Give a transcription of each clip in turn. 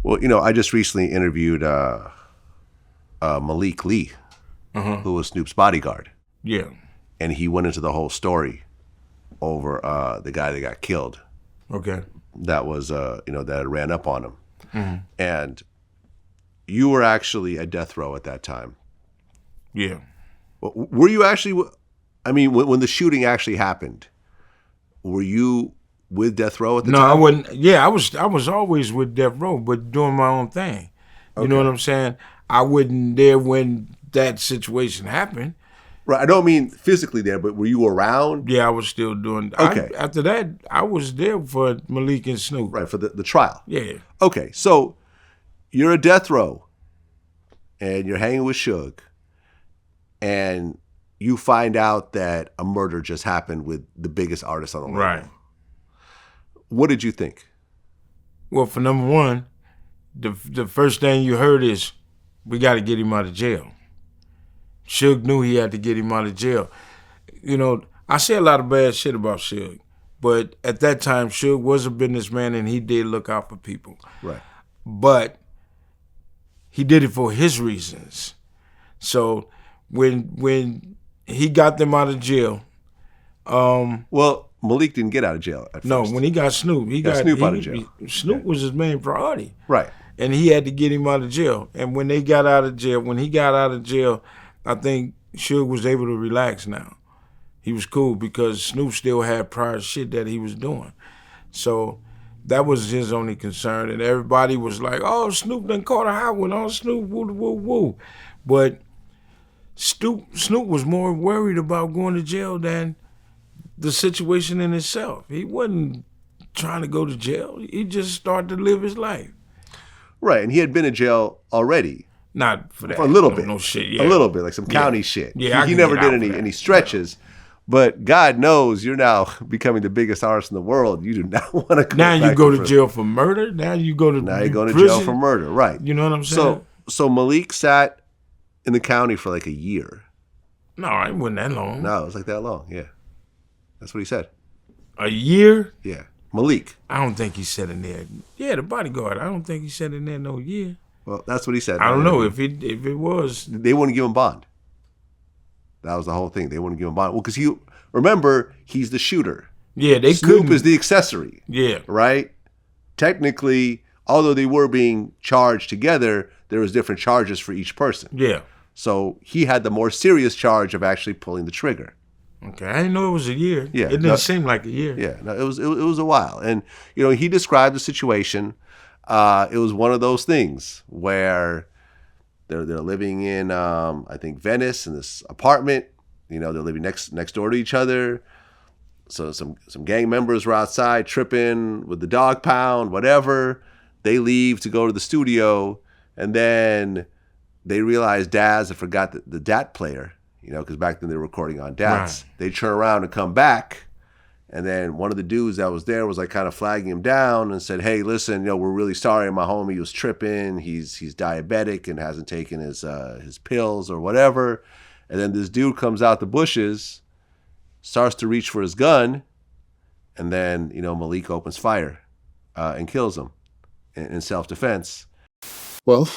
Well, I just recently interviewed Malik Lee, who was Snoop's bodyguard. Yeah. And he went into the whole story over the guy that got killed. Okay. That was, that ran up on him. Mm-hmm. And you were actually at death row at that time. Yeah. Were you actually, when the shooting actually happened, were you with death row at the time? No, I wasn't. Yeah, I was always with death row, but doing my own thing. You know what I'm saying? I wasn't there when that situation happened. Right. I don't mean physically there, but were you around? Yeah, I was still doing. Okay. After that, I was there for Malik and Snoop. Right, for the trial. Yeah. Okay, so you're at death row, and you're hanging with Suge, and you find out that a murder just happened with the biggest artist on the label. Right. What did you think? Well, for number one, the first thing you heard is, we got to get him out of jail. Suge knew he had to get him out of jail. I say a lot of bad shit about Suge, but at that time, Suge was a businessman and he did look out for people. Right. But he did it for his reasons. So when he got them out of jail, well, Malik didn't get out of jail at first. No, when he got Snoop, he got Snoop out of jail. Snoop was his main priority. Right. And he had to get him out of jail. And when he got out of jail, I think Suge was able to relax now. He was cool because Snoop still had prior shit that he was doing. So that was his only concern. And everybody was like, oh, Snoop done caught a hot one. Oh, Snoop, woo, woo, woo. But Snoop was more worried about going to jail than the situation in itself. He wasn't trying to go to jail. He just started to live his life. Right, and he had been in jail already. Not for that. For a little bit. No shit, yeah. A little bit, like some county shit. Yeah, he never did any stretches. Yeah. But God knows you're now becoming the biggest artist in the world. You do not want to go now back you go to jail for murder. Now you go to Now you're going to prison. jail for murder, right. You know what I'm saying? So Malik sat in the county for like a year. No, it wasn't that long. No, it was like that long, yeah. That's what he said. A year? Yeah. Malik. I don't think he said in there. Yeah, the bodyguard. I don't think he said in there no year. Well, that's what he said. I don't know if it was. They wouldn't give him bond. That was the whole thing. They wouldn't give him bond. Well, because remember, he's the shooter. Yeah, they Snoop couldn't. is the accessory. Yeah. Right? Technically, although they were being charged together, there was different charges for each person. Yeah. So he had the more serious charge of actually pulling the trigger. Okay, I didn't know it was a year. Yeah, it didn't seem like a year. Yeah, no, it was a while, and he described the situation. It was one of those things where they're living in I think Venice in this apartment. They're living next door to each other. So some gang members were outside tripping with the dog pound, whatever. They leave to go to the studio, and then they realize Daz had forgot the DAT player. Because back then they were recording on DATs. Right. They turn around and come back, and then one of the dudes that was there was like kind of flagging him down and said, "Hey, listen, we're really sorry. My homie was tripping. He's diabetic and hasn't taken his pills or whatever." And then this dude comes out the bushes, starts to reach for his gun, and then Malik opens fire and kills him in self-defense. Well,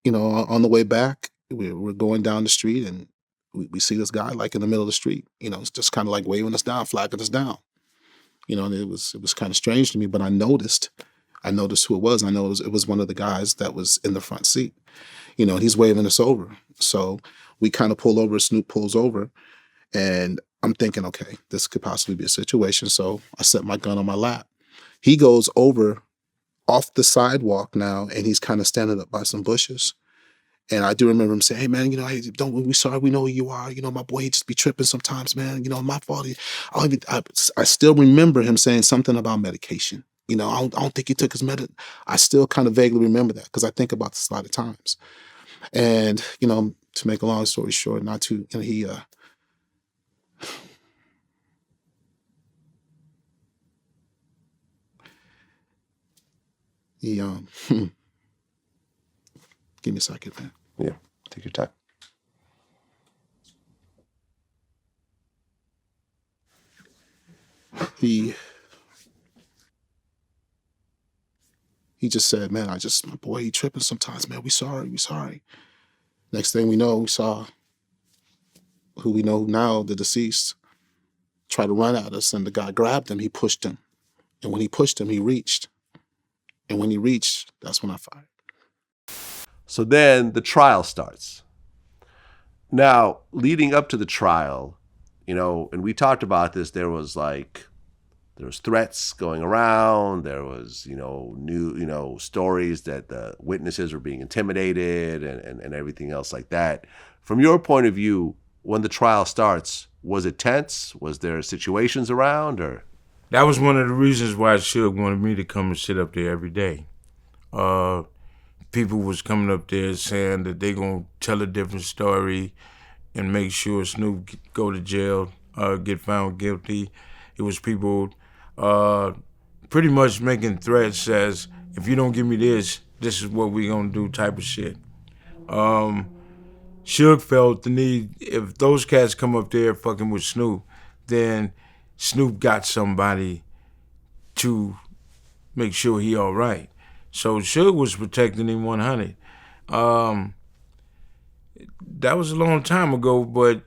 on the way back, we're going down the street and we see this guy like in the middle of the street, it's just kind of like waving us down, flagging us down. And it was kind of strange to me, but I noticed who it was. I know it was one of the guys that was in the front seat, and he's waving us over. So we kind of pull over, Snoop pulls over, and I'm thinking, okay, this could possibly be a situation. So I set my gun on my lap. He goes over off the sidewalk now, and he's kind of standing up by some bushes. And I do remember him saying, "Hey man, hey, we sorry, we know who you are. My boy, he just be tripping sometimes, man. My fault. I still remember him saying something about medication. I don't think he took his I still kind of vaguely remember that because I think about this a lot of times. And to make a long story short, not to he give me a second, man. Yeah, take your time. He He just said, man, my boy, he tripping sometimes, man. We sorry. Next thing we know, we saw who we know now, the deceased, try to run at us, and the guy grabbed him, he pushed him. And when he pushed him, he reached. And when he reached, that's when I fired. So then the trial starts. Now, leading up to the trial, and we talked about this, there was threats going around. There was, new, stories that the witnesses were being intimidated and everything else like that. From your point of view, when the trial starts, was it tense? Was there situations around, or? That was one of the reasons why Suge wanted me to come and sit up there every day. People was coming up there saying that they gonna tell a different story and make sure Snoop go to jail, get found guilty. It was people pretty much making threats as, if you don't give me this is what we gonna do type of shit. Suge felt the need, if those cats come up there fucking with Snoop, then Snoop got somebody to make sure he all right. So Suge was protecting him 100. That was a long time ago, but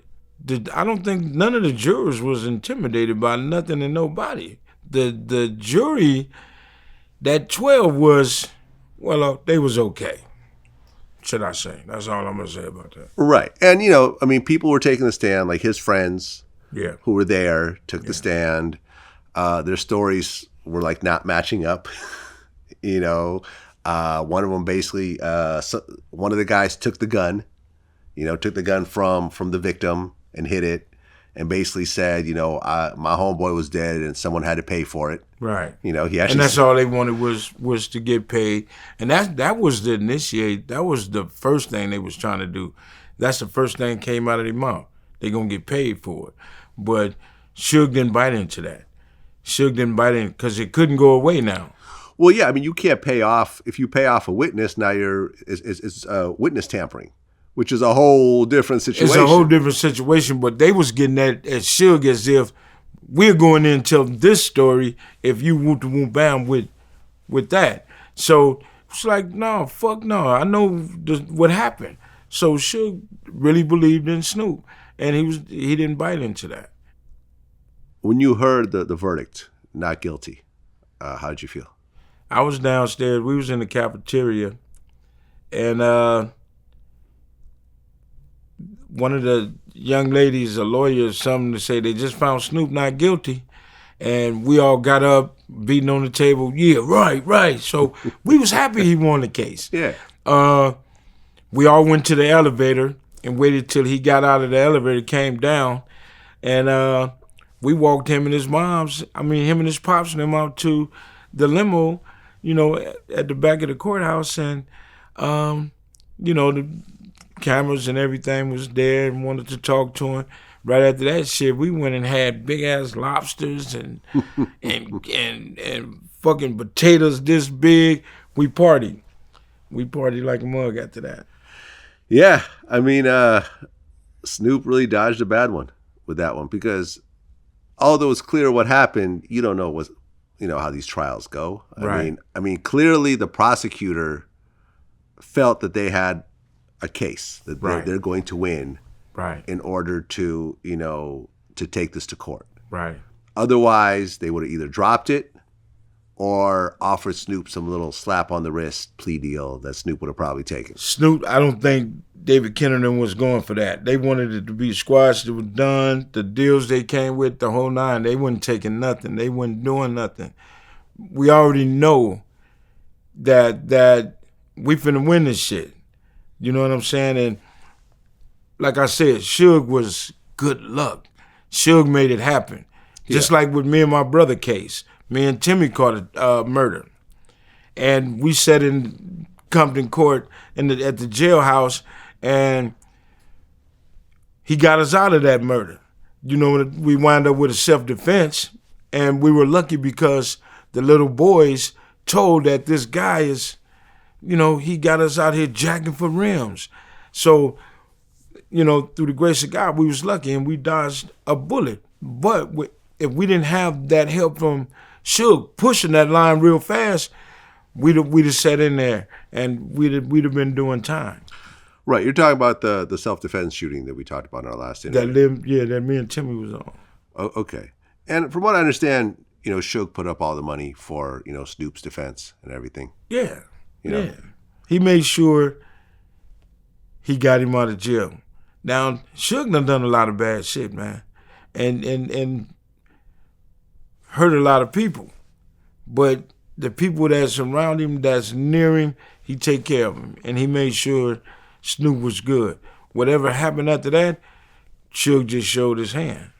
I don't think none of the jurors was intimidated by nothing and nobody. The jury, that 12 was, they was okay, should I say. That's all I'm going to say about that. Right. And, people were taking the stand, like his friends who were there took the stand. Their stories were like not matching up. One of them basically, one of the guys took the gun, from the victim and hid it, and basically said, my homeboy was dead and someone had to pay for it. Right. He actually, and that's all they wanted was to get paid, and that was the initiate. That was the first thing they was trying to do. That's the first thing that came out of their mouth. They gonna get paid for it, but Suge didn't bite into that. Suge didn't bite in because it couldn't go away now. Well, yeah, you can't pay off. If you pay off a witness, now it's witness tampering, which is a whole different situation. It's a whole different situation, but they was getting at Suge as if we're going in and tell this story if you want to bam with that. So it's like, no, fuck no. I know what happened. So Suge really believed in Snoop, and he didn't bite into that. When you heard the verdict, not guilty, how did you feel? I was downstairs. We was in the cafeteria, and one of the young ladies, a lawyer or something, to say they just found Snoop not guilty, and we all got up, beating on the table. Yeah, right. So we was happy he won the case. Yeah. We all went to the elevator and waited till he got out of the elevator, came down, and we walked him and his pops and them out to the limo, at the back of the courthouse, and the cameras and everything was there and wanted to talk to him. Right after that shit, we went and had big ass lobsters and fucking potatoes this big. We partied like a mug after that. Yeah, Snoop really dodged a bad one with that one, because although it's clear what happened, you don't know how these trials go. Right. Clearly the prosecutor felt that they had a case that they're going to win, right, in order to to take this to court. Right. Otherwise, they would have either dropped it or offered Snoop some little slap on the wrist plea deal that Snoop would have probably taken. Snoop, I don't think David Kennerman was going for that. They wanted it to be squashed. It was done. The deals they came with, the whole nine, they wasn't taking nothing. They wasn't doing nothing. We already know that we finna win this shit. You know what I'm saying? And like I said, Suge was good luck. Suge made it happen. Yeah. Just like with me and my brother case. Me and Timmy caught a murder. And we sat in Compton Court at the jailhouse, and he got us out of that murder. We wound up with a self-defense, and we were lucky because the little boys told that this guy is, he got us out here jacking for rims. So, through the grace of God, we was lucky and we dodged a bullet. But if we didn't have that help from Suge pushing that line real fast, we'd have sat in there and we'd have been doing time. Right, you're talking about the self-defense shooting that we talked about in our last interview. That me and Timmy was on. Oh, okay. And from what I understand, Suge put up all the money for, Snoop's defense and everything. Yeah. You know? Yeah. He made sure he got him out of jail. Now, Suge done a lot of bad shit, man. And hurt a lot of people. But the people that surround him, that's near him, he take care of them. And he made sure Snoop was good. Whatever happened after that, Suge just showed his hand.